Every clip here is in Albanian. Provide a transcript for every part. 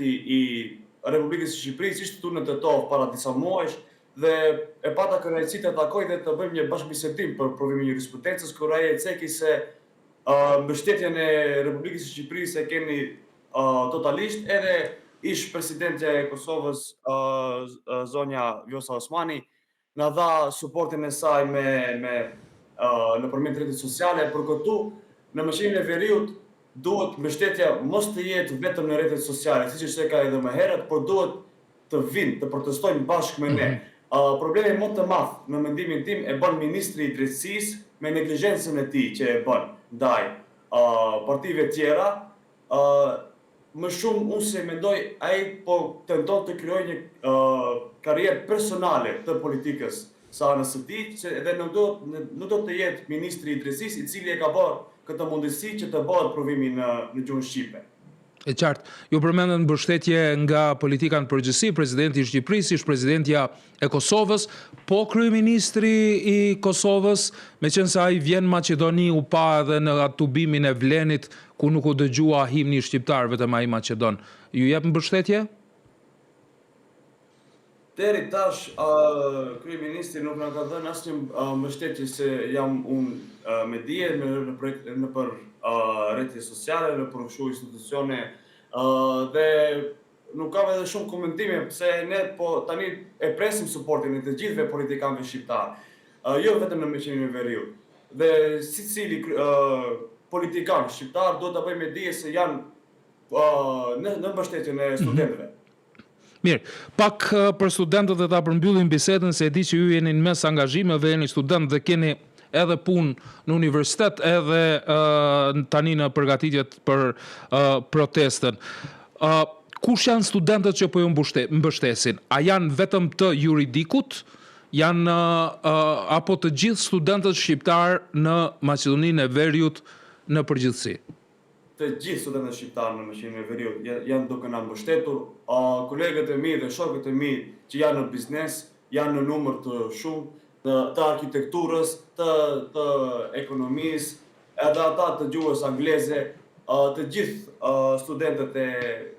presidenti i Republikës së Shqipërisë ishte këtu në Tetov para disa muajsh dhe e pata kënaqësinë të takoj dhe të bëjmë një bashkëbisedim për provimin e jurisprudencës, kur ai e ceki se mbështetjen e Republikës së Shqipërisë e keni totalisht, edhe ish presidentja e Kosovës zonja Vjosa Osmani na dha suportin e saj nëpërmjet rrjetit sociale. Për këtu në Maqedoninë e Veriut duhet mbështetja mos të jetë vetëm në rrjetet sociale, siç ishte ka edhe më herët, por duhet të vinë, të protestojnë bashkë me ne. Problemi më të madh në mendimin tim e bën ministri i drejtësisë me neglizhencën e tij që e bën ndaj partive tjera. Më shumë unë se mendoj ai po tenton të krijojë një karrierë personale të politikës së anës së tij, që edhe nuk do të jetë ministri i drejtësisë i cili e ka bërë këtë mundësi që të bëhet provimi në gjuhën shqipe. E qartë, ju përmendën mbështetje nga politika në përgjithësi, presidenti i Shqipërisë, ish presidentja e Kosovës, po kryeministri i Kosovës, meqense ai vjen në Maqedoni, u pa edhe në atë tubimin e Vlenit, ku nuk u dëgjua himni shqiptar, vetëm ai maqedon. Ju jep mbështetje? Deri tash, kryeministri nuk na ka dhënë asnjë mbështetje se jam unë me dije nëpër rrjete sociale, nëpër kështu institucione, dhe nuk kam edhe shumë komentime, pse ne po tani e presim suportin e të gjithëve politikanëve shqiptar, jo vetëm në Maqedoninë e Veriut. Dhe secili politikan shqiptar duhet ta bëjë me dije se janë në mbështetjen e studentëve. Mirë, pak për studentët dhe ta përmbyllim bisedën, se e di që ju jeni në mes angazhimeve, jeni student dhe keni edhe punë në universitet, edhe tani në përgatitjet për protestën. Kush janë studentët që po ju mbështesin? A janë vetëm të juridikut? Janë apo të gjithë studentët shqiptar në Maqedoninë e Veriut në përgjithësi? Të gjithë studentët shqiptarë në Maqedoninë e Veriut janë duke na mbështetur. Kolegët e mi dhe shokët e mi që janë në biznes, janë në numër të shumë të arkitekturës, të ekonomisë, edhe ata të gjuhës angleze, të gjithë studentët e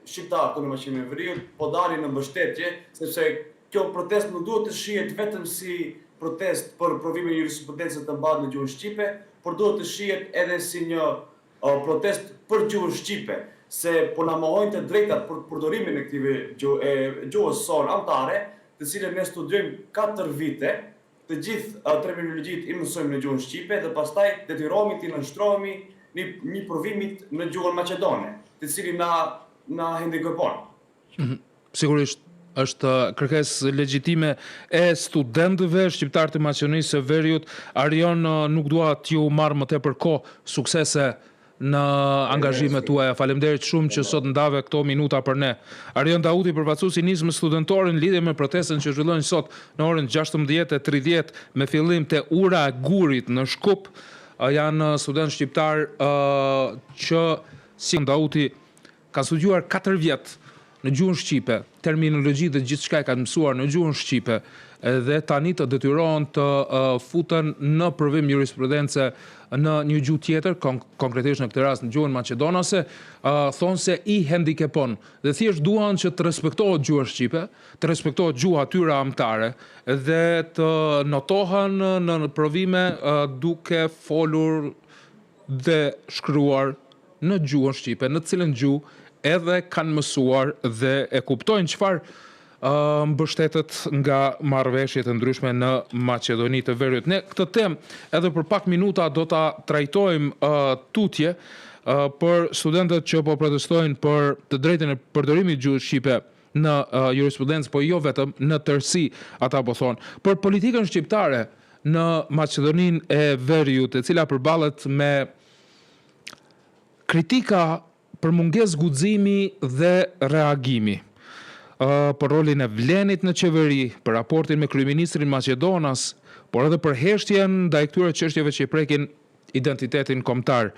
shqiptarë të në Maqedoninë e Veriut po dalin në mbështetje, sepse kjo protestë nuk duhet të shihet vetëm si protestë për provimin e jurisprudencës të mbarë në gjuhën shqipe, por duhet të shihet edhe si një protest për gjuhën shqipe, se po na mohojnë të drejtat për përdorimin e këtyre gjuhës sonë anëtare, të cilën ne studiojmë 4 vite, të gjithë terminologjitë i mësojmë në gjuhën shqipe dhe pastaj detyrohemi të nënshtrohemi një provimit në gjuhën maqedone, të cilin na hendikepon. Sigurisht është kërkesë legjitime e studentëve shqiptar të Maqedonisë së Veriut. Arion, nuk dua t'ju marr më tepër kohë, suksese në angazhimet tuaja. Faleminderit shumë që sot ndave këto minuta për ne. Arion Dauti, përfaqësuesi i nismës studentore në lidhje me protestën që zhvillohen sot në orën 16:30 me fillim te ura e Gurit në Shkup. Janë student shqiptar që si Dauti kanë studiuar 4 vjet në gjuhën shqipe, terminologji dhe gjithçka e kanë mësuar në gjuhën shqipe, dhe tani të detyrohen të futen në provim jurisprudence në një gjuhë tjetër, konkretisht në këtë rast në gjuhën maqedonase, thonë se i hendikepon dhe thjesht duan që të respektohet gjuha shqipe, të respektohet gjuha tyre amtare dhe të notohen në provime duke folur dhe shkruar në gjuhën shqipe, në cilën gjuhë edhe kanë mësuar dhe e kuptojnë çfarë mbështetet nga marrëveshjet e ndryshme në Maqedoni të Veriut. Ne këtë temë edhe për pak minuta do ta trajtojmë tutje për studentët që po protestojnë për të drejtën e përdorimit të gjuhës shqipe në jurisprudencë, po jo vetëm në tërësi, ata po thonë. Për politikën shqiptare në Maqedoninë e Veriut, e cila përballet me kritika për mungesë guximi dhe reagimi, për rolin e Vlenit në qeveri, për raportin me kryeministrin Maqedonas, por edhe për heshtjen ndaj këtyre çështjeve që i prekin identitetin kombëtar.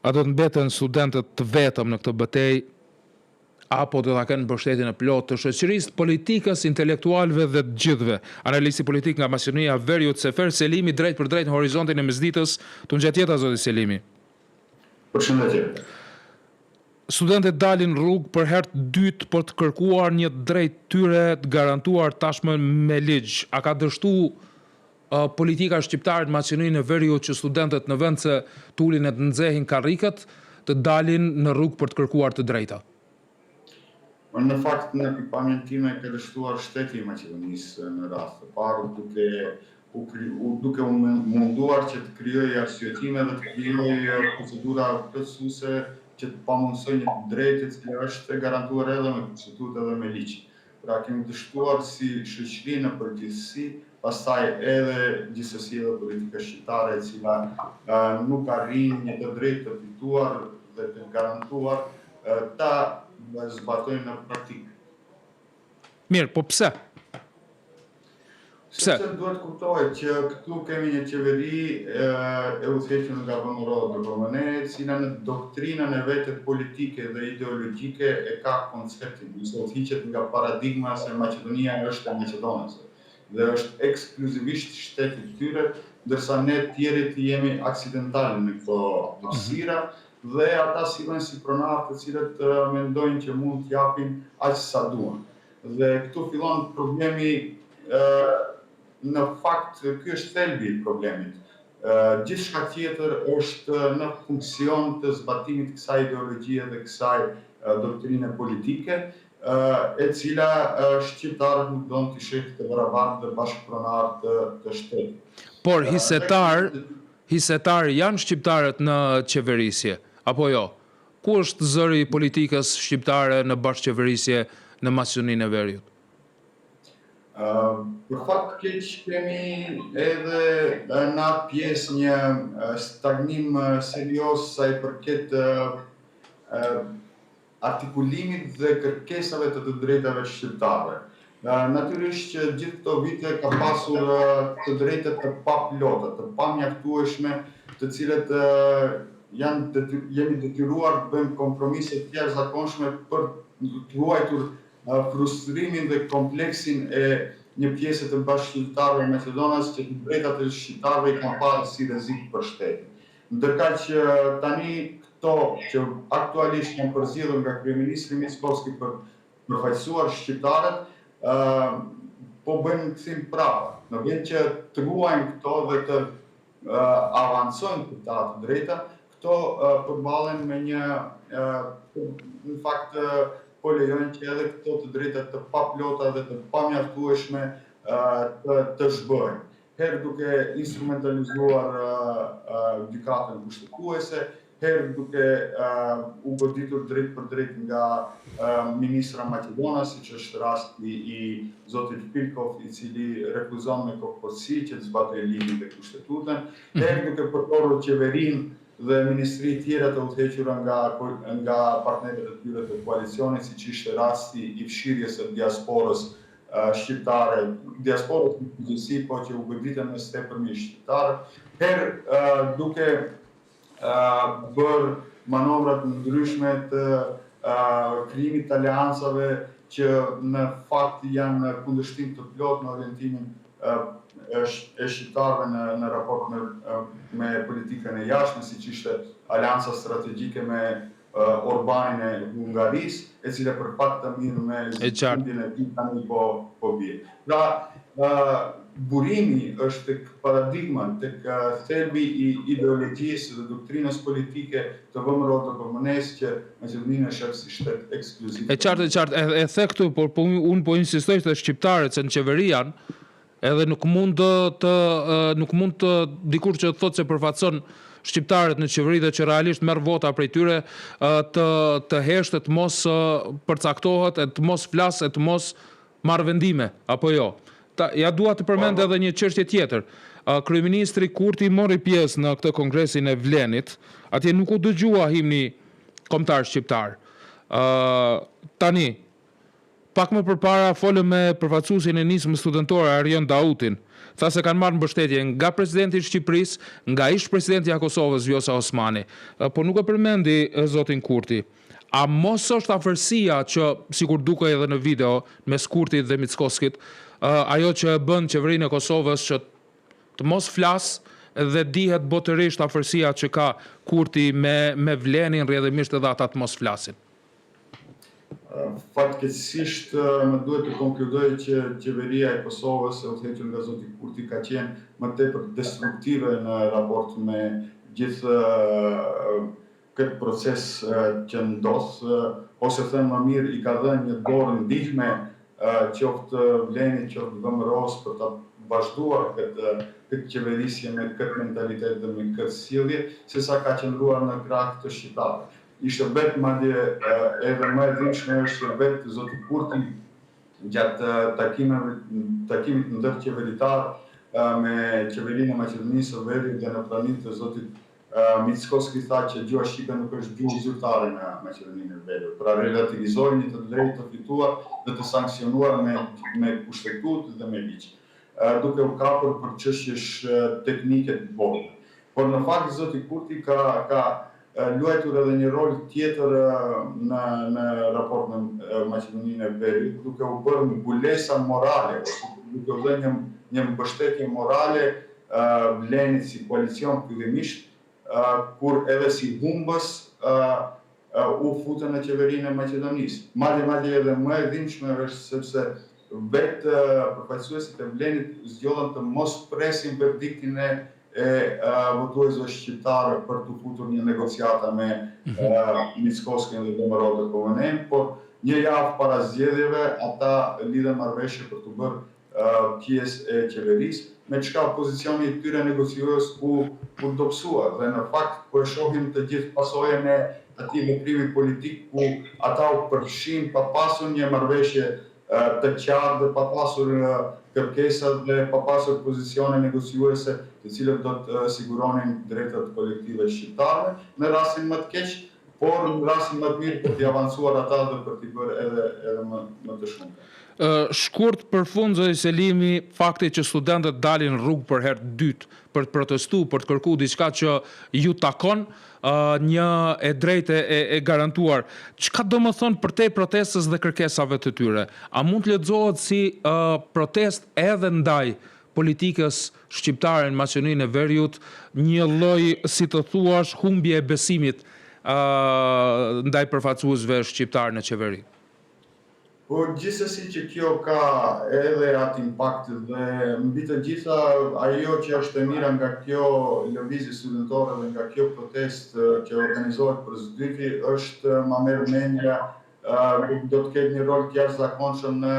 A do të mbeten studentët të vetëm në këtë betejë, apo do ta kenë mbështetjen e plotë të shoqërisë, politikës, intelektualëve dhe të gjithëve? Analisti politik nga Maqedonia e Veriut, Sefer Selimi, drejt për drejt në horizontin e mesditës. Tu ngjatjeta zoti Selimi. Përshëndetje. studentët dalin rrugë për herë të dytë për të kërkuar një drejt tyre të garantuar tashmë me ligj. A ka dështu politika shqiptare në Maqedoninë e Veriut që studentët në vend se të ulin e të nxehin karrikët, të dalin në rrugë për të kërkuar të drejta? Në fakt, në pikpamjen time ka dështuar shteti i Maqedonisë në rast të parë duke u munduar që të krijojë arsyetime dhe të krijojë procedura plotësuese që të pamundësojë një drejtë që është garantuar edhe me konstitutë edhe me ligj. Pra kemi dështuar si shoqëri në përgjithësi, pastaj edhe gjithsesi edhe politika shqiptare e cila nuk arrin një të drejtë të fituar dhe të garantuar ta zbatojnë në praktikë. Mirë, po pse? Sepse duhet kuptohet që këtu kemi një qeveri e udhëhequr nga vëmërorë dërkomëne, e cila në doktrinën e vetet politike dhe ideologjike e ka konceptin, nëse udhëhiqet nga paradigma se Maqedonia është e Maqedonësve dhe është ekskluzivisht shteti i tyre, ndërsa ne tjerët jemi aksidentale në këto hapësira dhe ata sillen si pronarë të cilët mendojnë që mund të japin aq sa duan. Dhe këtu fillon problemi. Në fakt, ky është thelbi i problemit. Gjithçka tjetër është në funksion të zbatimit të kësaj ideologjie dhe kësaj doktrine politike, e cila shqiptarët nuk don të shihë të barabartë dhe bashkëpronarë të shtetit. Por hisetar janë shqiptarët në qeverisje, apo jo? Ku është zëri i politikës shqiptare në bashkëqeverisje në Maqedoninë e Veriut? Për fakt keq kemi edhe në atë pjesë një stagnim serioz sa i përket artikulimit dhe kërkesave të drejtave shqiptare. Natyrisht që gjithë këto vite ka pasur të drejtat të paplota, të pamjaftueshme, të cilët jemi detyruar të bëjmë kompromise të jashtëzakonshme për të ruajtur frustrimin dhe kompleksin e një pjesë të bashkëqytetarëve të Maqedonisë që të drejtat e shqiptarëve i kanë parë si rrezik për shtetin. Ndërkaq që tani këto që aktualisht janë përzgjedhur nga kryeministri Mickoski për përfaqësuar shqiptarët, po bëjnë kthim prapa. Në vend që të ruajnë këto dhe të avancojnë këta të drejta, këto përballen me një në fakt po lejojnë që edhe këto të drejtat të paplota dhe të pamjaftueshme të zhbëhen. Herë duke instrumentalizuar gjykatën kushtetuese, herë duke u goditur drejt për drejt nga ministra Maqedonas, siç është rasti i zotit Pilkov, i cili refuzon me kokëpërtësi që të zbatojë ligjin dhe kushtetutën, herë duke përdorur qeverinë dhe ministri tjera të udhëhequra nga partnerët e tyre të koalicionit, siç ishte rasti i fshirjes së diasporës shqiptare, diasporës në përgjithësi, po që u goditën me tepërmi shqiptarë, herë duke bërë manovra të ndryshme të krijimit të aleancave që në fakt janë kundërshtim të plot në orientimin e shqiptarëve në raport me politikën e jashtme, siç ishte aleanca strategjike me Orbanin e Hungarisë, e cila për fat të mirë me zgjidhjen e tij tani po bie. Pra, burimi është tek paradigma, tek thelbi i ideologjisë dhe doktrinës politike të vëmërorë të komunistë që Maqedoninë shef si shtet ekskluziv. E qartë, e the këtu, por unë po insistoj të shqiptarët se në qeveri janë, edhe nuk mund të dikur që të thotë se përfaqëson shqiptarët në qeveri dhe që realisht merr vota prej tyre të heshtë, të mos përcaktohet, të mos flas, të mos marr vendime, apo jo. Ja dua të përmend edhe një çështje tjetër. Kryeministri Kurti mori pjesë në këtë kongresin e Vlenit, atje nuk u dëgjua himni kombëtar shqiptar. Tani pak më përpara folëm me përfaqësuesin e nismës studentore Arion Dautin. Tha se kanë marrë mbështetje nga presidenti i Shqipërisë, nga ish-presidenti i Kosovës Vjosa Osmani, por nuk e përmendi zotin Kurti. A mos është afërsia që, sikur dukej edhe në video mes Kurtit dhe Mickoskit, ajo që bën qeverinë e Kosovës që të mos flas dhe dihet botërisht afërsia që ka Kurti me Vlenin, rrjedhimisht edhe ata të mos flasin? Fatkeqësisht më duhet të konkludoj që qeveria e Kosovës, e udhëhequr nga zoti Kurti, ka qenë më tepër destruktive në raport me gjithë këtë proces që ndodh, ose them më mirë, i ka dhënë një dorë ndihme qoftë Vlenit, qoftë VMRO-s për ta vazhduar këtë qeverisje me këtë mentalitet dhe me këtë sjellje, sesa ka qëndruar në krah të shqiptarëve. Ishte vetë madje edhe më e dhimbshme është vetë zoti Kurti gjatë takimit ndërqeveritar me qeverinë e Maqedonisë së Veriut dhe në praninë të zotit Mickoski tha që gjuha shqipe nuk është gjuhë zyrtare në Maqedoninë e Veriut, pra relativizoi një të drejtë të fituar dhe të sankcionuar me kushtetut dhe me ligj, duke u kapur për çështjesh teknike të vogla. Por në fakt zoti Kurti ka luajtur edhe një rol tjetër në raport me Maqedoninë e Veriut, duke u bërë mbulesa morale, ose duke u dhënë një mbështetje morale Vlenit si koalicion fillimisht, kur edhe si humbës u futën në qeverinë e Maqedonisë. Madje edhe më e dhimbshme është sepse vetë përfaqësuesit e Vlenit zgjodhen të mos presin verdiktin e votuesve shqiptarë për të futur një negociata me Mickoskën dhe VMRO të KMN, por një javë para zgjedhjeve ata lidhen marrëveshje për të bërë pjesë e qeverisë, me çka pozicioni i tyre negociues u dobësua, dhe në fakt po e shohim të gjithë pasojën e atij veprimi politik ku ata u përfshin pa pasur një marrëveshje të qartë dhe pa pasur kërkesa dhe pa pasur pozicione negociuese të cilët do të siguronin drejtat kolektive shqiptare në rastin më të keq, por në rastin më të mirë për t'i avancuar ata dhe për t'i bërë edhe më të shumtë. Shkurt për fund, zoti Selimi, fakti që studentët dalin rrugë për herë të dytë për të protestuar, për të kërkuar diçka që ju takon, një e drejtë e garantuar. Çka do më thonë për te protestës dhe kërkesave të tyre? A mund të lexohet si protest edhe ndaj politikës shqiptare në Maqedoninë e Veriut, një lloj, si të thuash, humbje e besimit ndaj përfaqësuesve shqiptar në qeveri? Po gjithsesi që kjo ka edhe atë impakt dhe mbi të gjitha ajo që është e mira nga kjo lëvizje studentore dhe nga kjo protest që organizohet për zdyti është ma merr mendja do të ketë një rol të jashtëzakonshëm në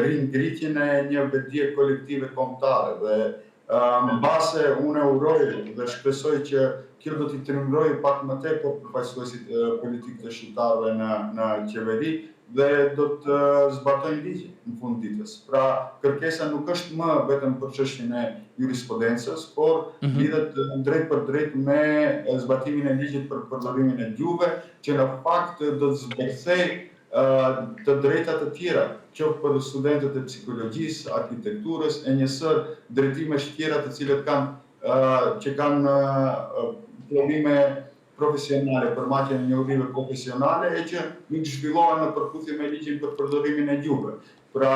ringritjen e një vetdije kolektive kombëtare dhe mbase unë uroj dhe shpresoj që kjo do t'i trimërojë pak më tepër përfaqësuesit politikë të shqiptarëve në qeveri dhe do të zbatojnë ligjin në fund ditës. Pra, kërkesa nuk është më vetëm për çështjen e jurisprudencës, por lidhet drejt për drejt me zbatimin e ligjit për përdorimin e gjuhëve, që në fakt do të zbërthej të drejtat të tjera, qoftë për studentët e psikologjisë, arkitekturës, e njësër drejtimesh tjera të cilët kanë provime profesionale, përmatjen e njohurive profesionale e që nuk zhvillohen në përputhje me ligjin për përdorimin e gjuhëve. Pra,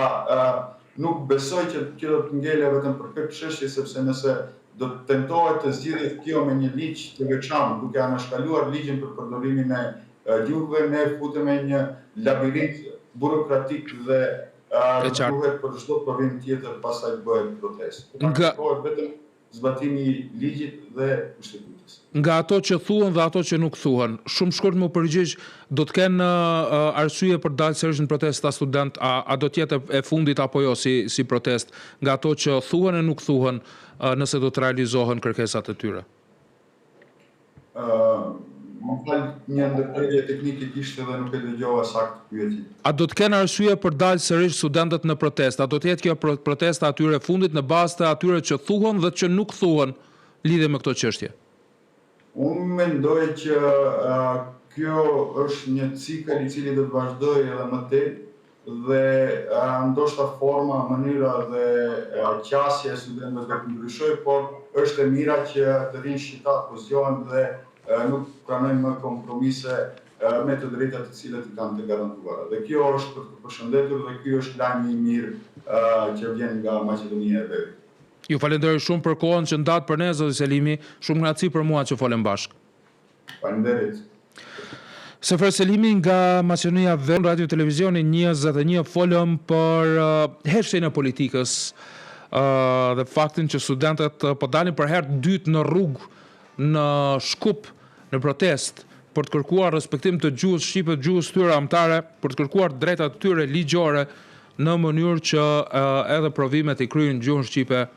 nuk besoj që kjo do të ngele vetëm për këtë çështje, sepse nëse do të tentohet të zgjidhet kjo me një ligj të veçantë, duke anashkaluar ligjin për përdorimin e gjuhëve, ne futemi në një labirint burokratik dhe duhet për çdo provim tjetër pastaj bëhet protestë. Kërkohet vetëm zbatimi i ligjit dhe kushtetutës. Nga ato që thuhen dhe ato që nuk thuhen, shumë shkurt më përgjigj, do të kenë arsye për dalë sërish në protesta student, a do të jetë e fundit apo jo si protest, nga ato që thuhen e nuk thuhen, nëse do të realizohen kërkesat e tyre? Më fal, një ndërprerje teknike kishte dhe nuk e dëgjova saktë pyetjen. A do të kenë arsye për dalë sërish studentët në protestë? A do të jetë kjo protesta atyre fundit në bazë të atyre që thuhen dhe që nuk thuhen lidhje me këto çështje? Unë mendoj që kjo është një cikël i cili do të vazhdojë edhe më tej dhe ndoshta forma, mënyra dhe qasja e studentëve do të ndryshojë, por është e mira që të rinë shqiptar po zgjohen dhe nuk pranojnë më kompromise me të drejtat të cilat i kanë të garantuara. Dhe kjo është për të përshëndetur dhe ky është lajmi i mirë që vjen nga Maqedonia e Veriut. Ju falenderoj shumë për kohën që ndat për ne, zoti Selimi, shumë kënaqësi për mua që folëm bashkë. Faleminderit. Sefer Selimi nga Maqedonia Veriut, Radio Televizioni 21 folëm për heshtjen e politikës dhe faktin që studentët po dalin për herë të dytë në rrugë, në Shkup, në protest për të kërkuar respektim të gjuhës shqipe, gjuhës tyre amtare, për të kërkuar drejtat tyre ligjore në mënyrë që edhe provimet i kryejnë gjuhën shqipe.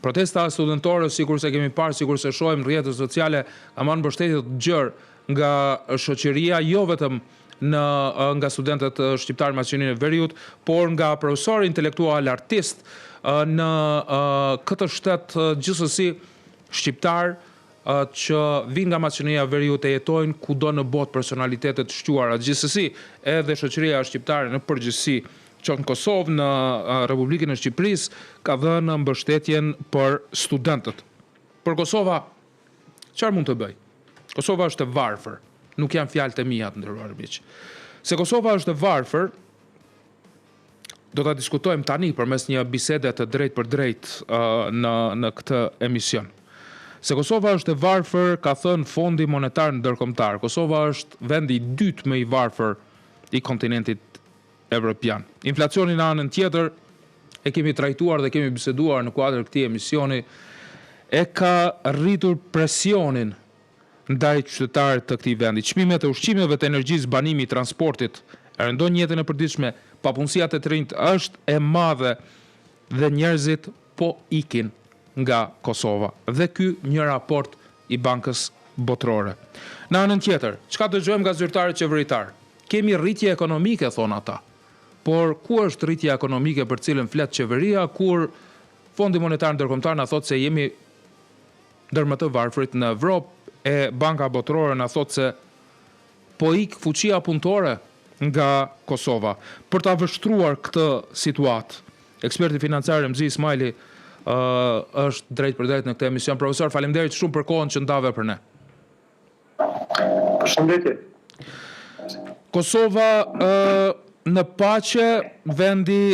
Protesta studentore, sikur se kemi parë, sikur se shohim në rrjetet sociale, ka marrë mbështetje të gjerë nga shoqëria, jo vetëm nga studentët shqiptarë Maqedoninë e Veriut, por nga profesorë intelektual, artist në këtë shtet gjithsesi shqiptar që vinë nga Maqedonia e Veriut e jetojnë kudo në botë, personalitetet të shquara. Gjithsesi edhe shoqëria shqiptare në përgjithësi, që në Kosovë, në Republikën e Shqipërisë, ka dhënë mbështetjen për studentët. Për Kosova, çfarë mund të bëj? Kosova është e varfër, nuk janë fjalët e mia të nderuar miq. Se Kosova është e varfër, do ta diskutojmë tani përmes një bisede të drejtë për drejtë në këtë emision. Se Kosova është e varfër, ka thënë Fondi Monetar Ndërkombëtar. Kosova është vendi i dytë më i varfër i kontinentit evropian. Inflacioni në anën tjetër, e kemi trajtuar dhe kemi biseduar në kuadër këtij emisioni, e ka rritur presionin ndaj qytetarët të këtij vendi. Çmimet e ushqimeve, të energjisë, banimi i transportit e rëndon jetën e përditshme, papunësia të rinjt është e madhe dhe njerëzit po ikin nga Kosova. Dhe ky një raport i Bankës Botërore. Në anën tjetër, çka dëgjojmë nga zyrtarët qeveritar? Kemi rritje ekonomike, thonë ata. Por ku është rritja ekonomike për cilën flet qeveria, kur Fondi Monetar Ndërkombëtar na thotë se jemi ndër më të varfrit në Evropë, e Banka Botërore na thotë se po ik fuqia punëtore nga Kosova. Për ta vështruar këtë situatë, eksperti financiar Remzi Ismaili është drejt për drejt në këtë emision. Profesor, faleminderit shumë për kohën që ndave për ne. Përshëndetje. Kosova në paqe, vendi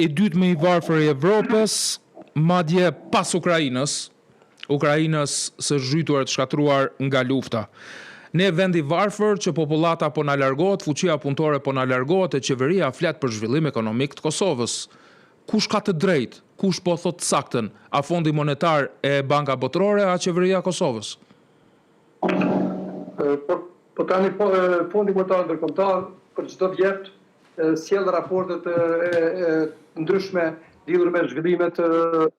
i dytë më i varfër i Evropës, madje pas Ukrainës së zhytuar të shkatruar nga lufta. Ne vendi varfër që popullata po na largohet, fuqia punëtore po na largohet e qeveria flet për zhvillim ekonomik të Kosovës. Kush ka të drejtë? Kush po thot saktën? A Fondi Monetar e Banka Botërore, a qeveria e Kosovës? Po tani Fondi Monetar Ndërkombëtar për çdo vjet sjell raportet ndryshme lidhur me zhvillimet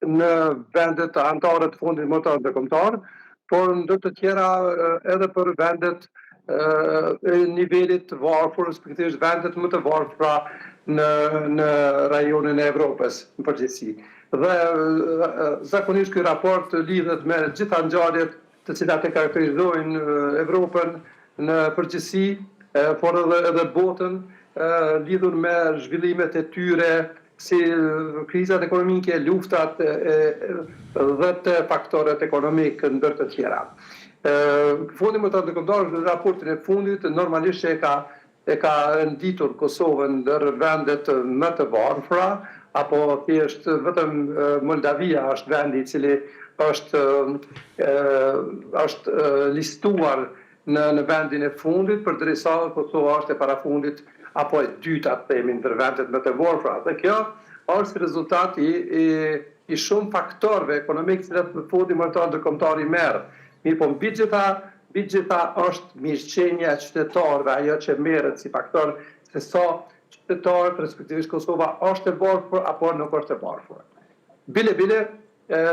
në vendet anëtare të Fondit Monetar Ndërkombëtar, por ndër të tjera edhe për vendet nivelit të varfër, respektivisht vendet më të varfra në rajonin e Evropës në përgjithësi. Dhe zakonisht ky raport lidhet me gjitha ngjarjet të cilat e karakterizojnë Evropën në përgjithësi, por edhe botën, lidhur me zhvillimet e tyre, si krizat ekonomike, luftat dhe të faktorët ekonomik ndër të tjera. Fondi Monetar Ndërkombëtar në raportin e fundit normalisht e ka nditur Kosovën ndër vendet më të varfra, apo thjesht vetëm Moldavia është vendi i cili është listuar në vendin e fundit, përderisa Kosova është e parafundit apo e dyta themi ndër vendet më të varfra. Dhe kjo është rezultat i shumë faktorëve ekonomik që Fondi Monetar Ndërkombëtar i merr. Mirë po mbi gjitha është mirëqenia e qytetarëve, ajo që merret si faktor se sa qytetarët, respektivisht Kosova, është e varfër apo nuk është e varfër. Bile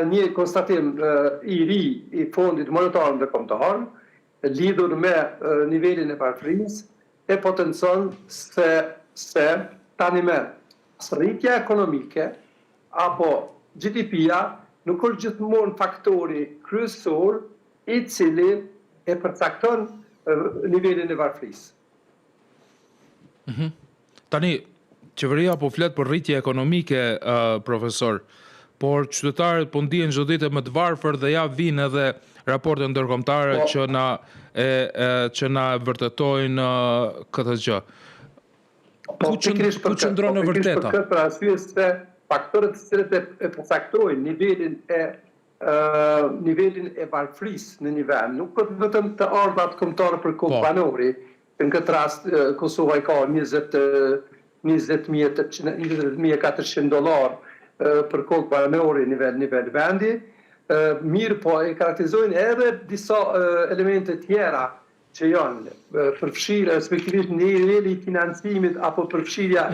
një konstatim i ri i Fondit Monetar Ndërkombëtar lidhur me nivelin e varfërisë e potencon se tani me rritja ekonomike apo GDP-ja nuk është gjithmonë faktori kryesor i cili e përcakton nivelin e varfërisë. Tani, qeveria po flet për rritje ekonomike, profesor, por qytetarët po ndihen çdo ditë më të varfër dhe ja vinë edhe raporte ndërkombëtare që na vërtetojnë këtë gjë. Ku qëndron e vërteta? Për arsye se faktorët të cilët e përcaktojnë nivelin e varfërisë në një vend, nuk është vetëm të ardhat kombëtare për kohë banori, Në këtë rast, Kosova i ka $20,400 për kokë banore nivel vendi. Mirë po e karakterizojnë edhe disa elemente tjera që janë përfshirë, respektivisht niveli i financimit apo përfshirja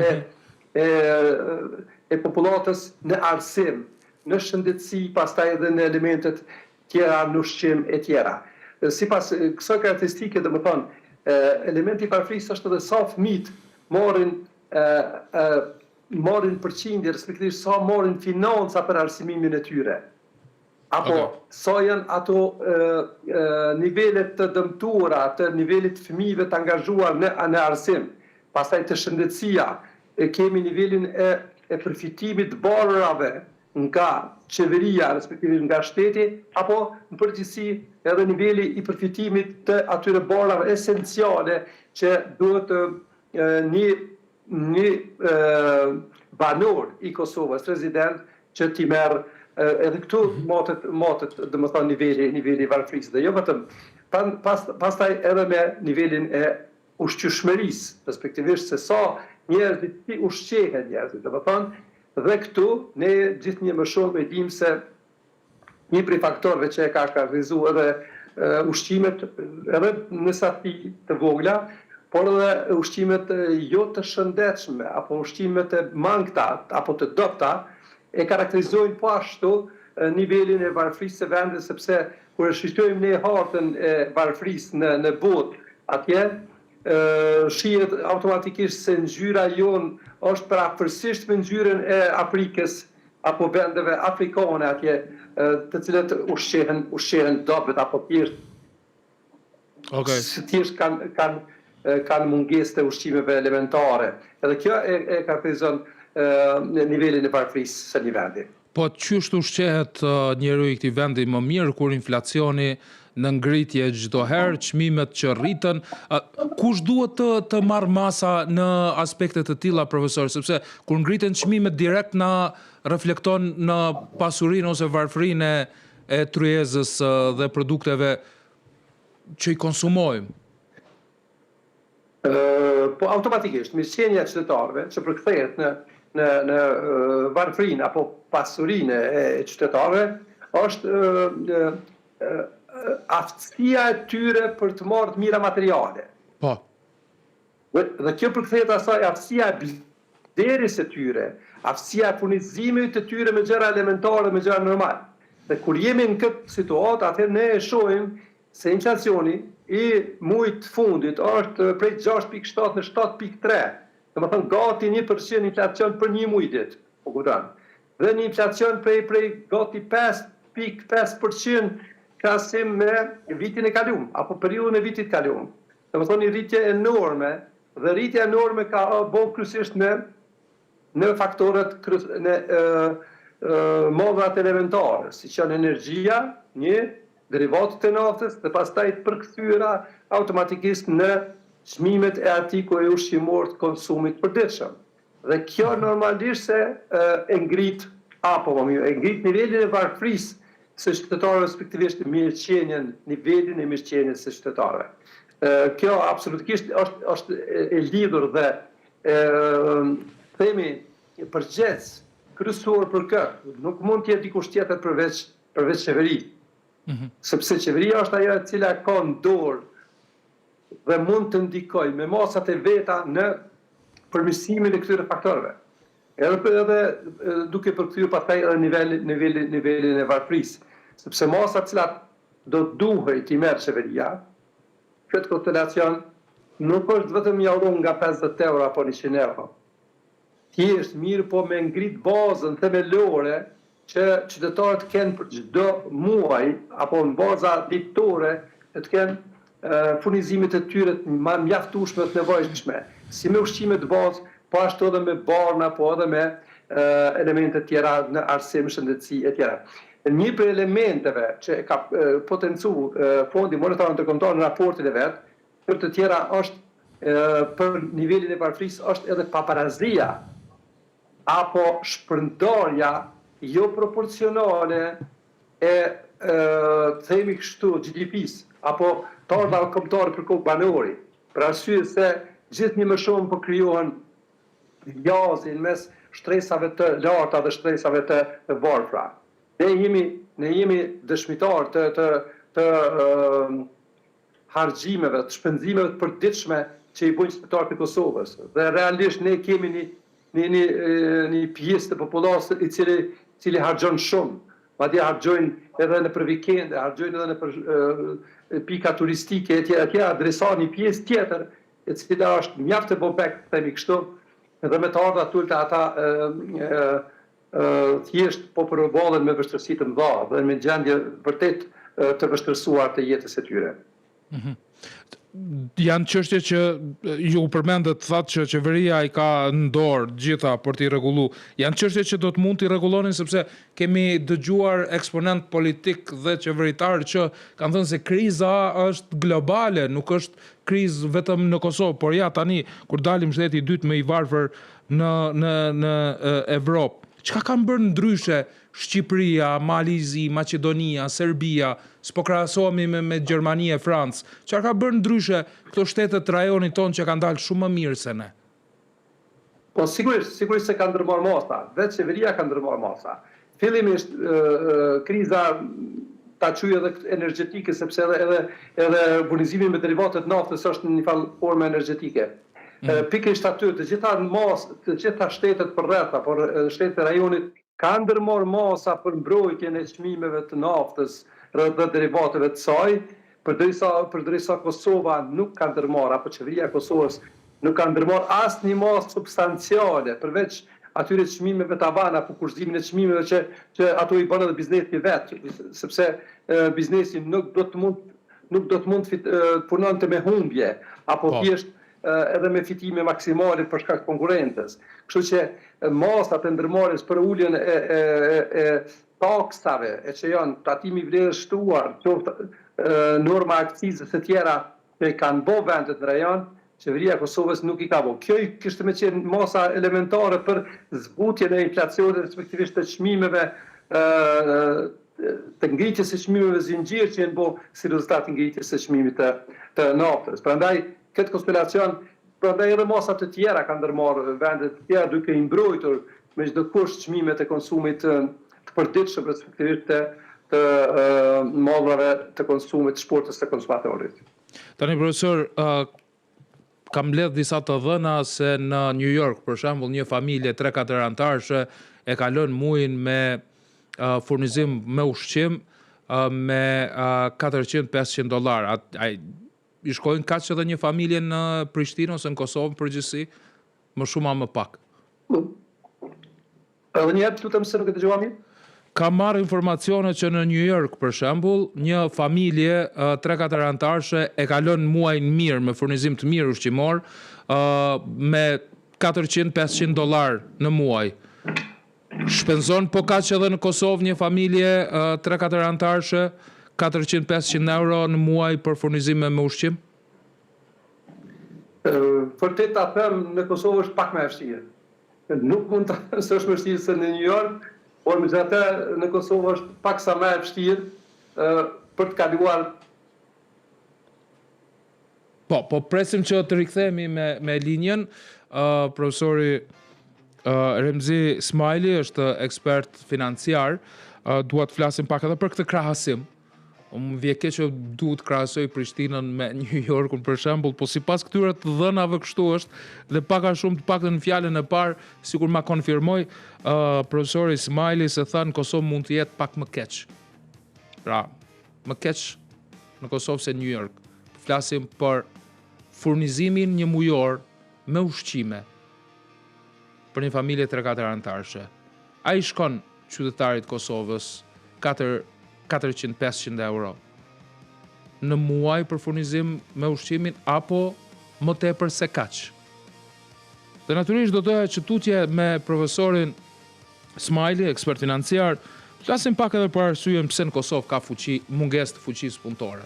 e popullatës në arsim, në shëndetësi, pastaj edhe në elementet tjera në ushqim e tjera. Sipas kësaj karakteristike, domethënë, elementi i varfërisë është edhe sa fëmijët marrin përqindje, respektivisht sa marrin financa për arsimimin e tyre. Apo sa janë ato nivelet të dëmtuara, të nivelit fëmijëve të angazhuar në arsim. Pastaj të shëndetësia, kemi nivelin e përfitimit barrave nga qeveria, respektivisht nga shteti, apo në përgjithësi edhe niveli i përfitimit të atyre barrave esenciale që duhet një banor i Kosovës, resident, që t'i merr edhe këtu motet domethënë niveli i varfërisë dhe jo vetëm pastaj edhe me nivelin e ushqyeshmërisë, respektivisht se sa njerëzit si ushqehen njerëzit, domethënë dhe këtu ne gjithnjë më shumë e dim se një prej faktorëve që e ka karakterizuar edhe ushqimet edhe në sati të vogla, por edhe ushqimet jo të shëndetshme apo ushqimet e mangëta apo të dobta e karakterizojnë po ashtu nivelin e varfërisë së vendit, sepse kur e shqyrtojmë ne hartën e varfërisë në botë, atje shihet automatikisht se ngjyra jonë është parafërsisht me ngjyrën e Afrikës apo vendeve afrikane atje, të cilat ushqehen dobët apo thjesht kanë mungesë të ushqimeve elementare. Edhe kjo e karakterizon nivelin e varfërisë së një vendi. Po qysh ushqehet njeriu i këtij vendi më mirë kur inflacioni në ngritje çdo herë, çmimet që rritën, kush duhet të marr masa në aspekte të tilla, profesor, sepse kur ngriten çmimet direkt na reflekton në pasurinë ose varfërinë e tryezës dhe produkteve që i konsumojmë. Po automatikisht mirëqenia e qytetarëve që përkthehet në varfërinë apo pasurinë e qytetarëve është aftësia e tyre për të marrë të mira materiale. Po. Dhe kjo përkthehet asaj aftësia e blerjes së tyre, aftësia e furnizimit të tyre me gjëra elementare, me gjëra normale. Dhe kur jemi në këtë situatë, atëherë ne e shohim se inflacioni i muajit fundit është prej 6.7 në 7.3. Domethënë gati 1% inflacion për një muaj ditë, po kupton. Dhe një inflacion prej gati 5.5% krahasim me vitin e kaluar apo periudhën e vitit kaluar. Domethënë një rritje enorme dhe rritja enorme ka bërë kryesisht në faktorët në modrat elementare, siç janë energjia, derivatet e naftës dhe pastaj përkthyera automatikisht në çmimet e artikulleve ushqimor të konsumit përditshëm. Dhe kjo normalisht se e ngrit nivelin e varfërisë së qytetarëve, respektivisht nivelin e mirëqenies së qytetarëve. Kjo absolutikisht është e lidhur dhe themi përgjithës kryesor për këtë, nuk mund të jetë dikush tjetër përveç qeverisë. Sepse qeveria është ajo e cila ka në dorë dhe mund të ndikojë me masat e veta në përmirësimin e këtyre faktorëve. Edhe duke përkthyer pastaj edhe nivelin e varfërisë, sepse masat cilat do duhet t'i merr qeveria, këtë konstelacion nuk është vetëm mjallon nga 50 euro apo 100 euro. Thjesht mirë po me ngrit bazën themelore që qytetarët kenë për çdo muaj apo në baza ditore të kenë furnizimet e tyre të mjaftueshme të nevojshme, si me ushqime të bazë, po ashtu edhe me barna, po edhe me elemente tjera në arsim, shëndetësi e tjera. Një për elementeve që ka potencu Fondi Monetar Ndërkombëtar në raportin e vet, për të tjera është për nivelin e varfërisë është edhe paparazia apo shpërndarja jo proporcionale e themi kështu GDP-s apo të ardha kombëtare për kohë banori. për arsye se gjithnjë më shumë po krijohen jazin mes shtresave të larta dhe shtresave të varfra. Ne jemi dëshmitar të harxhimeve, të shpenzimeve të përditshme që i bojnë qytetarët e Kosovës. Dhe realisht ne kemi një pjesë të popullasë i cili harxhon shumë. Madje harxhojnë edhe në për vikende, harxhojnë edhe në për pika turistike, atje adreson një pjesë tjetër, e cila është mjaft e bobek, themi kështu, edhe me të ardha tulta ata thjesht po përballen me vështirësi të mëdha dhe me gjendje vërtet të vështirësuar të jetës së tyre. Janë çështje që ju përmendet, thatë që qeveria i ka në dorë gjitha për t'i rregullu. Janë çështje që do të mund t'i rregullonin sepse kemi dëgjuar eksponent politik dhe qeveritar që kanë thënë se kriza është globale, nuk është krizë vetëm në Kosovë, por ja tani kur dalim shteti i dytë më i varfër në Evropë. Çka kanë bërë ndryshe Shqipëria, Malizi, Maqedonia, Serbia, s'po krahasohemi me Gjermani e Francë. Çfarë ka bërë ndryshe këto shtete të rajonit tonë që kanë dalë shumë më mirë se ne? Po sigurisht se kanë ndërmarrë masa, vetë qeveria ka ndërmarrë masa. Fillimisht kriza ta quaj edhe energjetike, sepse edhe furnizimi me derivatet naftës është në një formë energjetike. Pikërisht aty të gjitha shtetet përreth, por shtetet e rajonit kanë ndërmarrë masa për mbrojtjen e çmimeve të naftës dhe derivateve të saj, përderisa Kosova nuk ka ndërmarrë, apo qeveria e Kosovës nuk ka ndërmarrë asnjë masë substanciale, përveç atyre çmimeve tavan apo kurzimin e çmimeve që ato i bën edhe biznesi vet, sepse biznesi nuk do të mund punonte me humbje, apo thjesht edhe me fitime maksimale për shkak të konkurrencës. Kështu që masat e ndërmarrjes për uljen e taksave, e që janë tatimi vlerës shtuar, norma akcizës e tjera që kanë bë vendet në rajon, qeveria e Kosovës nuk i ka bë. Kjo kishte me qenë masa elementare për zbutjen e inflacionit, respektivisht të çmimeve, të ngritjes së çmimeve zinxhir që janë bë si rezultat të ngritjes së çmimit të naftës. Prandaj këtë konspiracion, prandaj edhe masat të tjera kanë ndërmarrë vendet të tjera duke i mbrojtur me çdo kusht çmimet e konsumit të përditshëm, respektivisht të mallrave të konsumit të shpurtës të konsumatorit. Tani profesor, kam mbledh disa të dhëna se në New York, për shembull, një familje 3-4 anëtarësh e ka lënë muajin me furnizim me ushqim me $400-500. I shkojnë kaq edhe një familje në Prishtinë ose në Kosovë përgjithësi, më shumë a më pak. Edhe një herë lutem se nuk e dëgjova mirë. Ka marrë informacione që në New York, për shembull, një familje 3-4 anëtarësh e ka lënë muajin mirë me furnizim të mirë ushqimor me $400-500 në muaj. Shpenzon po kaq edhe në Kosovë një familje 3-4 anëtarësh €400-500 në muaj për furnizime me ushqim? Vërtet ta them, në Kosovë është pak më e vështirë. Nuk mund të them se është më vështirë se në New York, por megjithatë në Kosovë është paksa më e vështirë për të kaluar. Po presim që të rikthehemi me linjën. Profesori Remzi Smajli është ekspert financiar. Dua të flasim pak edhe për këtë krahasim. Më vjen keq që duhet krahasoj Prishtinën me New Yorkun për shembull, po sipas këtyre të dhënave kështu është, dhe pak a shumë të paktën në fjalën e parë, sikur ma konfirmoi profesori Smajli se thanë Kosovë mund të jetë pak më keq. Pra, më keq në Kosovë se New York. Flasim për furnizimin një mujor me ushqime për një familje 3-4 anëtarësh. Ai shkon qytetarit Kosovës €400-500 në muaj për furnizim me ushqimin, apo më tepër se kaq. Dhe natyrisht do doja që tutje me profesorin Smajli, ekspert financiar, flasim pak edhe për arsyeën pse në Kosovë ka mungesë të fuqisë punëtore.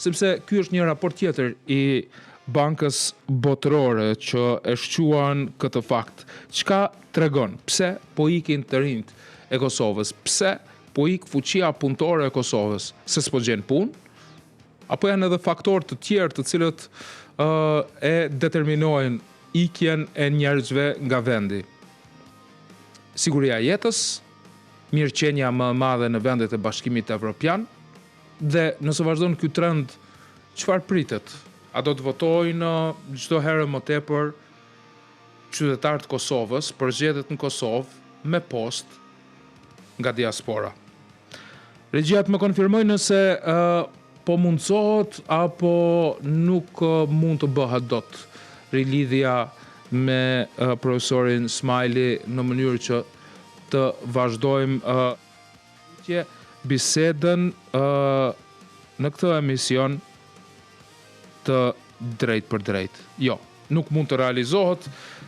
Sepse ky është një raport tjetër i Bankës Botërore që e shquan këtë fakt. Çka tregon? Pse po ikin të rinjt e Kosovës? Pse po ik fuqia punëtore e Kosovës? Se s'po gjen punë? apo janë edhe faktorë të tjerë të cilët e determinojnë ikjen e njerëzve nga vendi. Siguria e jetës, mirëqenia më e madhe në vendet e Bashkimit Evropian, dhe nëse vazhdon ky trend, çfarë pritet? A do të votojnë çdo herë më tepër qytetarët e Kosovës për zgjedhjet në Kosovë me post nga diaspora? Regjia më konfirmoj nëse po mundsohet apo nuk mund të bëhet dot rilidhja me profesorin Smajli në mënyrë që të vazhdojmë bisedën në këtë emision të drejt për drejt. Jo, nuk mund të realizohet,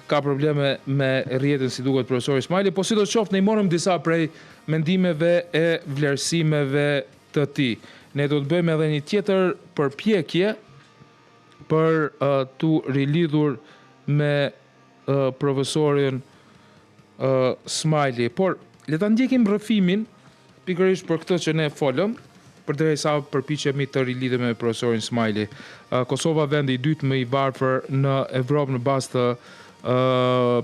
ka probleme me rrjetin si duket profesori Smajli, po sidoqoftë ne i morëm disa prej mendimeve e vlerësimeve të tij. Ne do të bëjmë edhe një tjetër përpjekje për tu rilidhur me profesorin Smajli. Por, le ta ndjekim rrëfimin pikërisht për këtë që ne folëm, përderisa përpiqemi të rilidhemi me profesorin Smajli. Kosova vendi i dytë më i varfër në Evropë në bazë të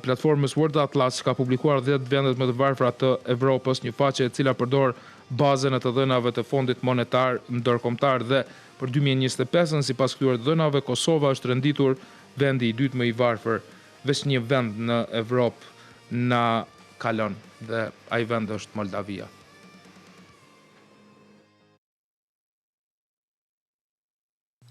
platformës World Atlas, ka publikuar 10 vendet më të varfra të Evropës, një faqe e cila përdor bazën e të dhënave të Fondit Monetar Ndërkombëtar, dhe për 2025-ën, sipas këtyre të dhënave, Kosova është renditur vendi i dytë më i varfër. Veç një vend në Evropë na kalon, dhe ai vend është Moldavia.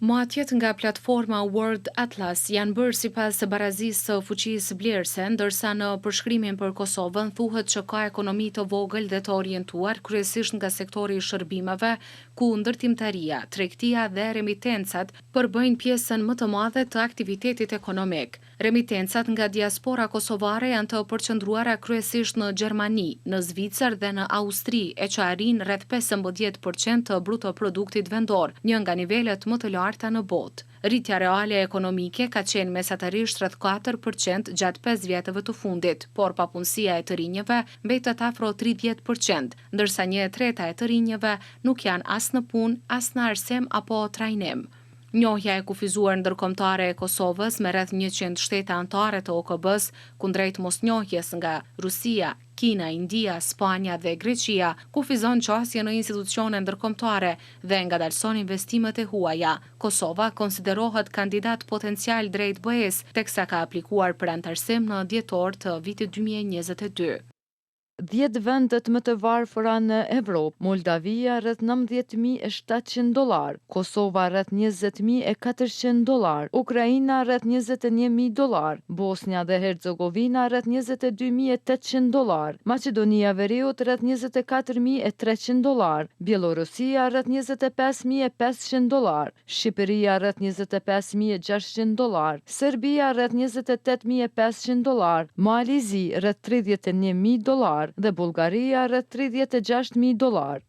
Matjet nga platforma World Atlas janë bërë sipas barazisë së fuqisë blerëse, ndërsa në përshkrimin për Kosovën thuhet që ka ekonomi të vogël dhe të orientuar kryesisht nga sektori i shërbimeve, ku ndërtimtaria, tregtia dhe remitencat përbëjnë pjesën më të madhe të aktivitetit ekonomik. Remitencat nga diaspora kosovare janë të përqendruara kryesisht në Gjermani, në Zvicër dhe në Austri, e që arrin rreth 15% të bruto produktit vendor, një nga nivelet më të larta në botë. Rritja reale ekonomike ka qenë mesatërisht rreth 4% gjatë 5 vjetëve të fundit, por papunësia e të rinjve mbetet afro 30%, ndërsa 1/3 e të rinjve nuk janë as në punë, as në arsim apo trajnim. Njohja e kufizuar ndërkombëtare e Kosovës me rreth 100 shtete anëtare të OKB-s, kundrejt mosnjohjes nga Rusia, Kina, India, Spanja dhe Greqia, kufizon qasje në institucione ndërkombëtare dhe ngadalson investimet e huaja. Kosova konsiderohet kandidat potencial drejt BE-s, teksa ka aplikuar për antarësim në dhjetor të vitit 2022. 10 vendet më të varfëra në Evropë, Moldavia rreth $90,700, Kosova rreth $20,400, Ukraina rreth $21,000, Bosnia dhe Hercegovina rreth $22,800, Maqedonia Veriut rreth $24,300, Bielorusia rreth $25,500, Shqipëria rreth $25,600, Serbia rreth $28,500, Malizi rreth $31,000 dhe Bullgaria rreth $36,000.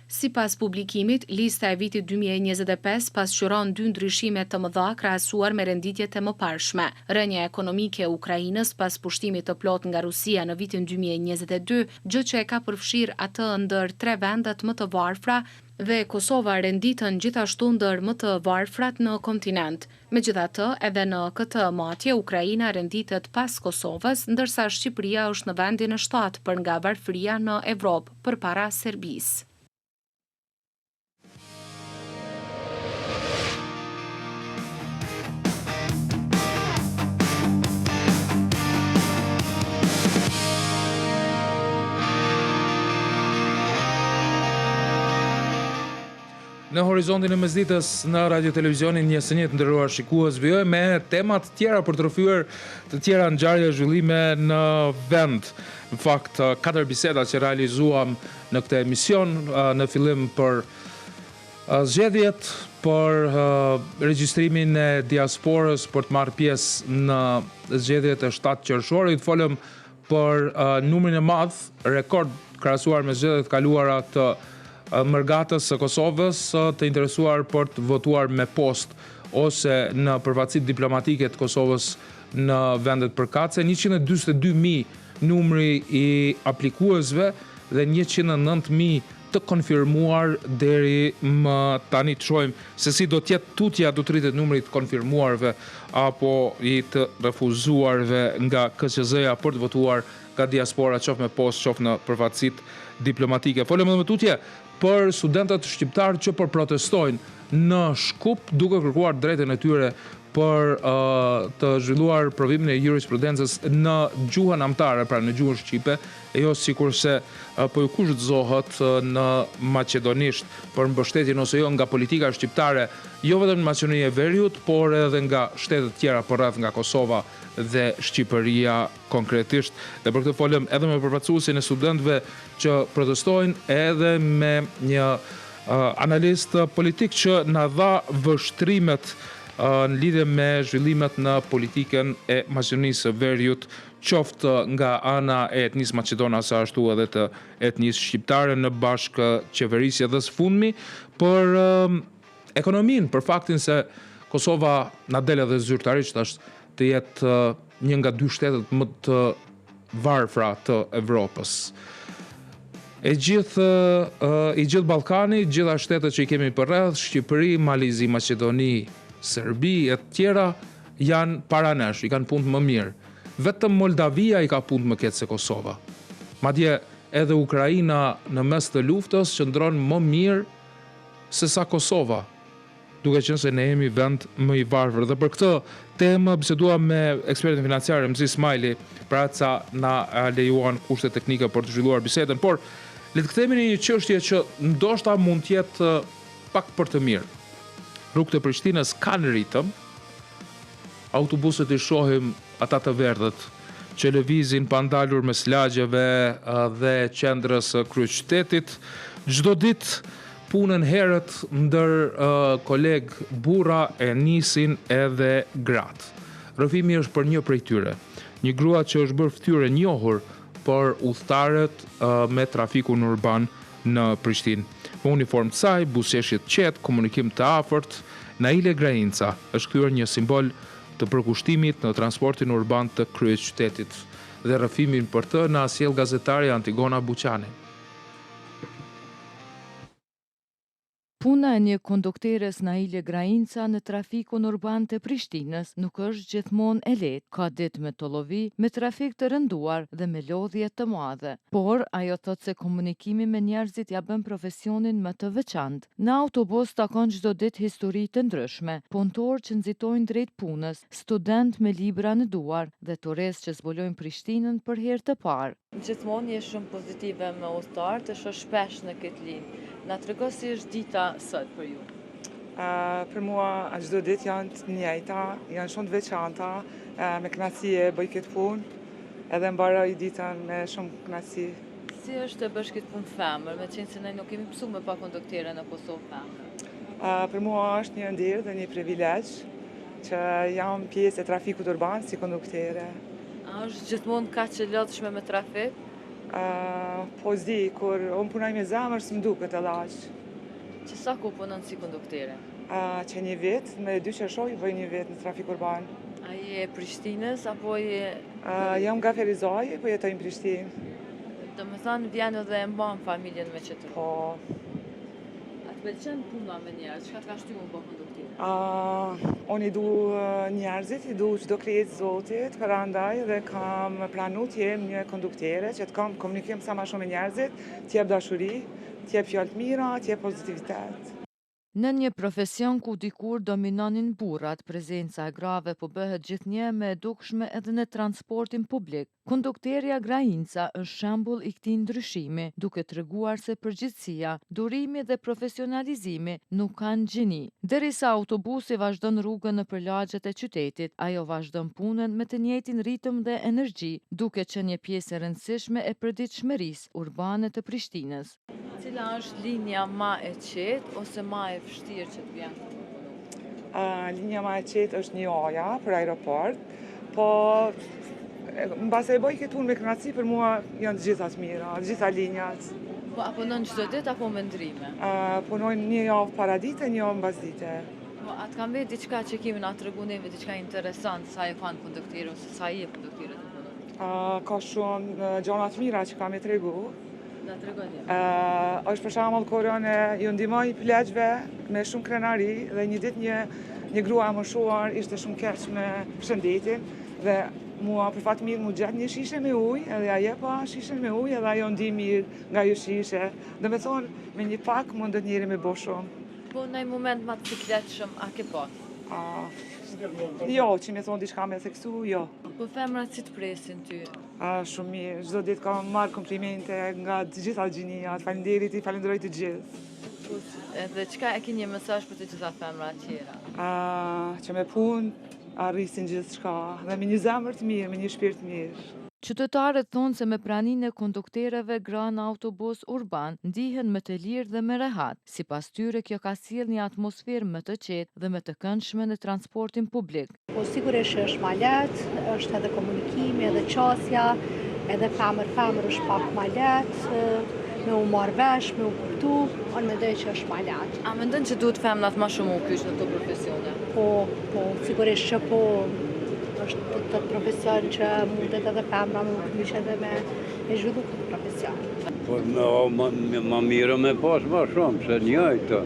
Sipas publikimit, lista e vitit 2025 pasqyron 2 ndryshime të mëdha krahasuar me renditjet e mëparshme. Rënja ekonomike e Ukrainës pas pushtimit të plotë nga Rusia në vitin 2022, gjë që e ka përfshirë atë ndër 3 vendet më të varfra, dhe Kosova renditën gjithashtu ndër më të varfrat në kontinent. Megjithatë, edhe në këtë matje Ukraina renditet pas Kosovës, ndërsa Shqipëria është në vendin e 7 për nga varfëria në Evropë përpara Serbisë. Në horizontin e mesditës në radio televizionin një sënjet ndërruar shikues, vijoj me temat tjera për të rrëfyer të tjera ngjarje zhvillime në vend. Në fakt, 4 biseda që realizuam në këtë emision, në fillim për zgjedhjet, për regjistrimin e diasporës për të marrë pjesë në zgjedhjet e 7 qershorit, folëm për numrin e madh, rekord krahasuar me zgjedhjet kaluara të mërgatës së Kosovës të interesuar për të votuar me post ose në përfaqësitë diplomatike të Kosovës në vendet përkatëse, 142.000 numri i aplikuesve dhe 109.000 të konfirmuar deri më tani të shohim se si do t'jetë tutja do të rritet numri të konfirmuarve apo i të refuzuarve nga KQZ-ja për të votuar nga diaspora, qoftë me postë, qoftë në përfaqësitë diplomatike. Folëm edhe më tutje për studentët shqiptarë që protestojnë në Shkup duke kërkuar drejtën e tyre për të zhvilluar provimin e jurisprudencës në gjuhën amtare, pra në gjuhën shqipe, e jo sikurse po ju kushtozohet në maqedonisht për mbështetjen ose jo nga politika shqiptare, jo vetëm në Maqedoninë e Veriut, por edhe nga shtetet tjera përreth, nga Kosova dhe Shqipëria konkretisht. Dhe për këtë folëm edhe me përfaqësuesin e studentëve që protestojnë, edhe me një analist politik që na dha vështrimet në lidhje me zhvillimet në politikën e Maqedonisë së Veriut, qoftë nga ana e etnisë maqedonase ashtu edhe të etnisë shqiptare në bashkëqeverisje dhe së fundmi për ekonominë, për faktin se Kosova na del edhe zyrtarisht është të jetë një nga dy shtetet më të varfra të Evropës. I gjithë Ballkani, gjitha shtetet që i kemi përreth, Shqipëri, Malizi, Maqedoni, Serbi e tjera janë para nesh, i kanë punë më mirë. Vetëm Moldavia i ka punë më keq se Kosova. Madje edhe Ukraina në mes të luftës qëndron më mirë se sa Kosova, duke qenë se ne jemi vend më i varfër. Dhe për këtë temë biseduam me ekspertin financiar Remzi Ismaili, pra ca na lejuan kushtet teknike për të zhvilluar bisedën, por le të kthehemi në një çështje që ndoshta mund të jetë pak për të mirë. Rrugët e Prishtinës kanë ritëm, autobuset i shohim ata të verdhët që lëvizin pa ndalur mes lagjeve dhe qendrës kryeqytetit. Çdo ditë punën herët ndër koleg burra e nisin edhe gratë. Rrëfimi është për një prej tyre, një grua që është bërë fytyrë e njohur për udhëtarët me trafikun urban në Prishtinë. Me uniformë të saj, buzëqeshje të qetë, komunikim të afërt, Naile Grainca është kthyer një simbol të përkushtimit në transportin urban të kryeqytetit. Dhe rrëfimin për të na sjell gazetari Antigona Buqani. Puna e një kondukteres Naile Grainca në trafikun urban të Prishtinës nuk është gjithmonë e lehtë. Ka ditë me tollovi, me trafik të rënduar dhe me lodhje të mëdha. Por ajo thot se komunikimi me njerëzit ja bën profesionin më të veçantë. Në autobus takon çdo ditë histori të ndryshme, punëtor që nxitojnë drejt punës, student me libra në duar dhe turistë që zbulojnë Prishtinën për herë të parë. Gjithmonë je shumë pozitive me udhëtar, të shoh shpesh në këtë linjë. Na trego si është dita sot për ju? Për mua çdo ditë janë të njëjta, janë shumë të veçanta, me kënaqësi e bëj këtë punë, edhe mbaroj ditën me shumë kënaqësi. Si është të bësh këtë punë femër, me qenë se ne nuk kemi mësuar me pa konduktere në Kosovë femër? Për mua është një ndirë dhe një privilegj që jam pjesë e trafikut urban si konduktere. A është gjithmonë kaq e lodhshme me trafik? Po zdi, kur unë punoj me zemër, s'm duket e laç. Që sa ku punon si konduktere? Që një vit, me dy qershoj, bëj një vit në trafik urban. A je Prishtinës apo je... Jam nga Ferizaj, po jetoj në Prishtinë. Do me thënë vjen edhe e mban familjen me qëtër. Po. A të pëlqen puna me njerëz? Çka të ka shtypur po konduktere? Unë i du njerëzit, i du çdo krijesë Zotit, prandaj dhe kam planu të jem një konduktere që të kam komunikim sa më shumë me njerëzit, të jep dashuri, të jep fjalë të mira, të jep pozitivitet. Në një profesion ku dikur dominonin burrat, prezenca e grave po bëhet gjithnjë më e dukshme edhe në transportin publik. Kondukterja Grainca është shembull i këtij ndryshimi, duke treguar se përgjegjësia, durimi dhe profesionalizimi nuk kanë gjini. Derisa autobusi vazhdon rrugën nëpër lagjet e qytetit, ajo vazhdon punën me të njëjtin ritëm dhe energji, duke qenë një pjesë e rëndësishme e përditshmërisë urbane të Prishtinës. Cila është linja ma e qetë ose ma e vështirë që të vjen? Linja ma e qetë është një oja për aeroport, po mbase e bëj këtë punë me kënaqësi, për mua janë të gjitha të mira, të gjitha linjat. Po a punon çdo ditë apo me ndrime? Punojnë një javë para dite, një javë mbas dite. Po atë kam vetë diçka që kemi na tregu neve diçka interesant sa e kanë kondukterë ose sa i e kondukterë të punën? Ka shumë gjëra të mira që kam e tregu. Na tregoni. Është për shembull kohën e ju ndihmoj pleqve me shumë krenari dhe një ditë një grua e moshuar ishte shumë keq me shëndetin dhe mua për fat mirë mu gjatë një shishe me ujë, edhe ajo pa shishen me ujë edhe ajo ndi mirë nga ajo shishe. Dhe me thonë, me një pak mundet njëri me bo shumë. Po në një moment ma të cikletshëm, a ke pas? Jo, që me thonë diçka me theksu, jo. Po femrat si të presin ty? Shumë mirë, çdo ditë kam marrë komplimente nga të gjitha gjinijat, faleminderit, i falenderoj të gjithë. Edhe çka e ke një mesazh për të gjitha femrat tjera? Që me punë arrisin gjithçka dhe me një zemër të mirë, me një shpirt të mirë. Qytetarët thonë se me praninë e kondukterëve gra në autobus urban ndihen më të lirë dhe me rehat. Sipas tyre kjo ka sjellë një atmosferë më të qetë dhe më të këndshme në transportin publik. Po sigurisht është ma lehtë, është edhe komunikimi, edhe qasja, edhe femër është pak ma lehtë, me u marrë vesh, me u kuptu, unë mendoj që është ma lehtë. A mendon që duhet femnat ma shumë u kyç në këto profesione? Po, sigurisht që po, është të profesion që mundet edhe femra me u kyç edhe me zhvillu këtë profesion. Po më mirë me pas ma shumë, se njëjtë.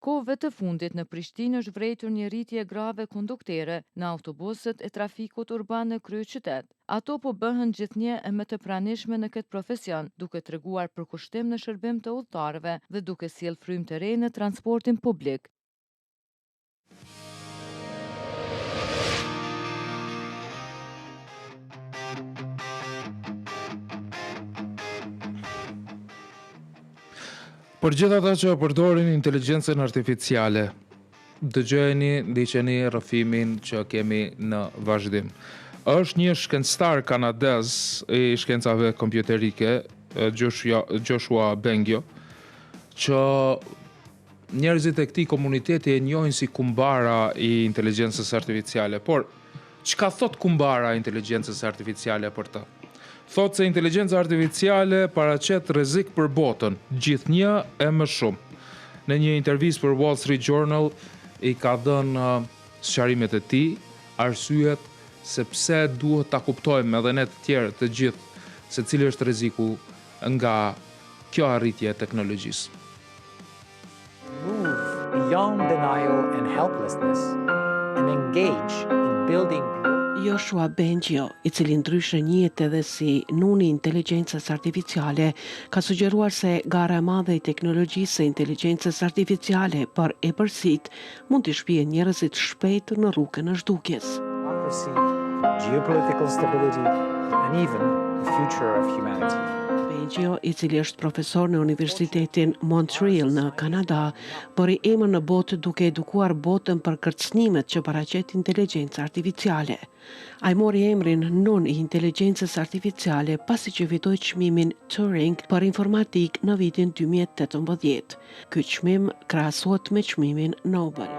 Kohëve të fundit në Prishtinë është vërejtur një rritje grave konduktere në autobuset e trafikut urban në kryeqytet. Ato po bëhen gjithnjë e më të pranishme në këtë profesion, duke treguar përkushtim në shërbim të udhëtarëve dhe duke sjellë frymë të re në transportin publik. Për gjithë ata që përdorin inteligjencën artificiale, dëgjojeni, ndiqeni rrëfimin që kemi në vazhdim. Është një shkencëtar kanadez i shkencave kompjuterike, Joshua Bengio, që njerëzit e këtij komuniteti e njohin si kumbara i inteligjencës artificiale. Por çka thot kumbara e inteligjencës artificiale për të? Thot se inteligjenca artificiale paraqet rrezik për botën, gjithnjë e më shumë. Në një intervistë për Wall Street Journal i ka dhënë sqarimet e tij, arsyet se pse duhet ta kuptojmë edhe ne të tjerë të gjithë se cili është rreziku nga kjo arritje e teknologjisë. Move beyond denial and helplessness and engage in building. Joshua Bengio, i cili ndryshe njihet edhe si nuni i inteligjencës artificiale, ka sugjeruar se gara e madhe e teknologjisë së inteligjencës artificiale për epërsitë mund të shpijë njerëzit shpejt në rrugën e zhdukjes. Democracy, geopolitical stability, and even the future of humanity. Bengio, i cili është profesor në Universitetin Montreal në Kanada, bëri emër në botë duke edukuar botën për kërcënimet që paraqet inteligjenca artificiale. Ai mori emrin nun i inteligjencës artificiale pasi që fitoi çmimin Turing për informatik në vitin 2018. Ky çmim krahasohet me çmimin Nobel.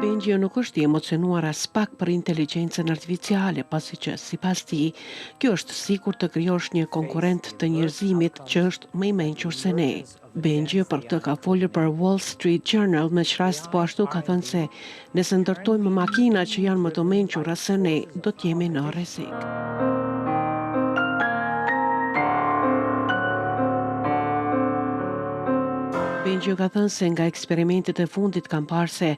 Bengio nuk është i emocionuar as pak për inteligjencën artificiale, pasi që sipas tij, kjo është sikur të krijosh një konkurrent të njerëzimit që është më i mençur se ne. Bengio për këtë ka folur për Wall Street Journal, me rast po ashtu ka thënë se nëse ndërtojmë makina që janë më të mençura se ne, do të jemi në rrezik. Bengio ka thënë se nga eksperimentet e fundit kanë parë se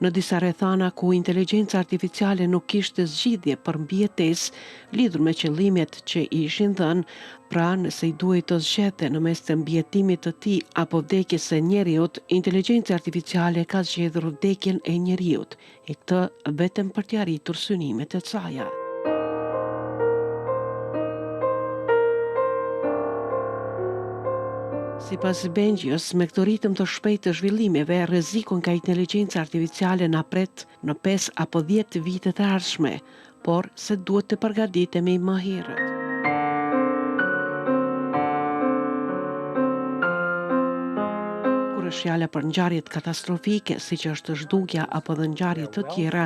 në disa rrethana ku inteligjenca artificiale nuk kishte zgjidhje për mbijetesë lidhur me qëllimet që i ishin dhënë, pra nëse i duhej të zgjedhte në mes të mbijetimit të tij apo vdekjes së njeriut, inteligjenca artificiale ka zgjedhur vdekjen e njeriut, e këtë vetëm për të arritur synimet e saj. Sipas Bengios, me këtë ritëm të shpejtë të zhvillimeve, rreziku nga inteligjenca artificiale na pret në 5 apo 10 vite të ardhshme, por se duhet të përgatitemi më herët. Kur është fjala për ngjarjet katastrofike, siç është zhdukja apo dhe ngjarje të tjera,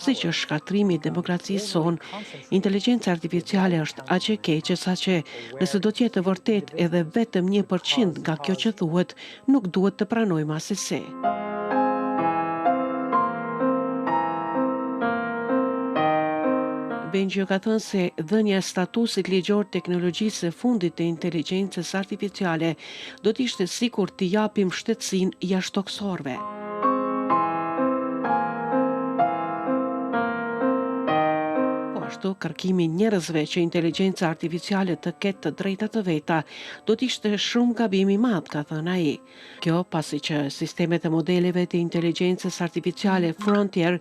siç është shkatrimi i demokracisë sonë, inteligjenca artificiale është aq e keqe saqë nëse do të jetë vërtet edhe vetëm 1% nga kjo që thuhet, nuk duhet të pranojmë asnjëse. Bengjio ka thënë se dhënia e statusit ligjor teknologjisë së fundit të inteligjencës artificiale do të ishte sikur t'i japim shtetësinë jashtëtokësorëve. Ashtu, kërkimi njerëzve që inteligjenca artificiale të ketë të drejta të veta do t'ishte shumë gabim i madh, ka thënë ai. Kjo pasi që sistemet e modeleve të inteligjencës artificiale Frontier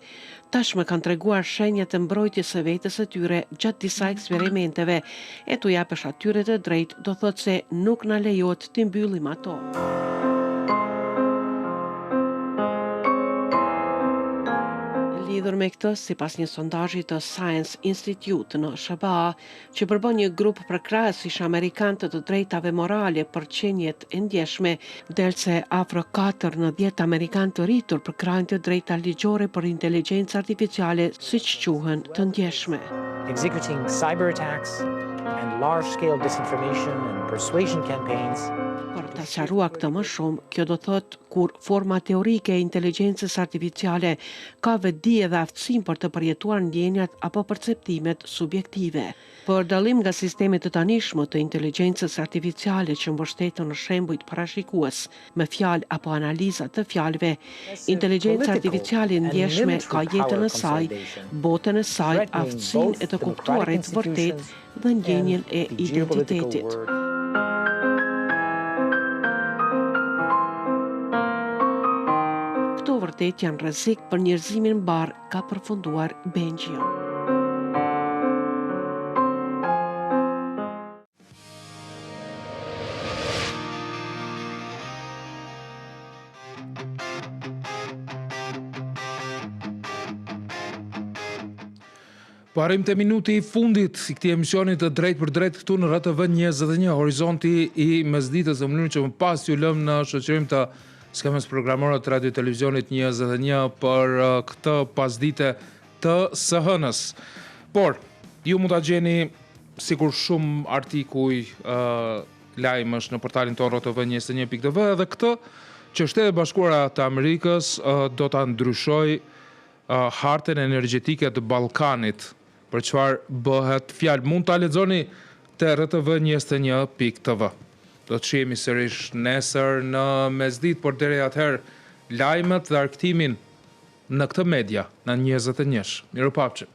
tashmë kanë treguar shenja të mbrojtjes së vetes së tyre gjatë disa eksperimenteve, e t'u japësh atyre të drejtë do thotë se nuk na lejohet t'i mbyllim ato. Lidhur me këtë, sipas një sondazhi të Science Institute në SBA, që përbën një grup përkrahësish amerikan të drejtave morale për qenjet e ndjeshme, del se afro 4 në 10 amerikan të rritur përkrahin të drejta ligjore për inteligjencë artificiale, siç quhen të ndjeshme. Executing cyber attacks and large-scale disinformation and persuasion campaigns. Për ta sqaruar këtë më shumë, kjo do thotë kur forma teorike e inteligjencës artificiale ka vedi dhe aftësinë për të përjetuar ndjenjat apo perceptimet subjektive. Për dallim nga sistemet të tanishme të inteligjencës artificiale që mbështeten në shembujt parashikues me fjalë apo analiza të fjalëve, inteligjenca artificiale ndjeshme ka jetën e saj, botën e saj, aftësinë e të kuptuarit vërtet dhe ndjenjen e identitetit. Këto vërtet janë rrezik për njerëzimin mbar, ka përfunduar Bengjio. Parim të minuti i fundit i këtij emisioni të drejt për drejt këtu në RTV 21, horizonti i mesditës, në mënyrë që më pas ju lëm në shoqërim të skemës programore të radio televizionit 21 për këtë pasdite të së-hënës. Por, ju mund ta gjeni sikur shumë artikuj lajmësh në portalin tonë rtv21.tv dhe këtë që Shtetet Bashkuara të Amerikës do ta ndryshoj hartën energjetike të Ballkanit, për çfarë bëhet fjalë. Mund ta lexoni te rtv21.tv. Do të shihemi sërish nesër në mesditë, por deri atëherë lajmet dhe arktimin në këtë media në 21. Mirupafshim.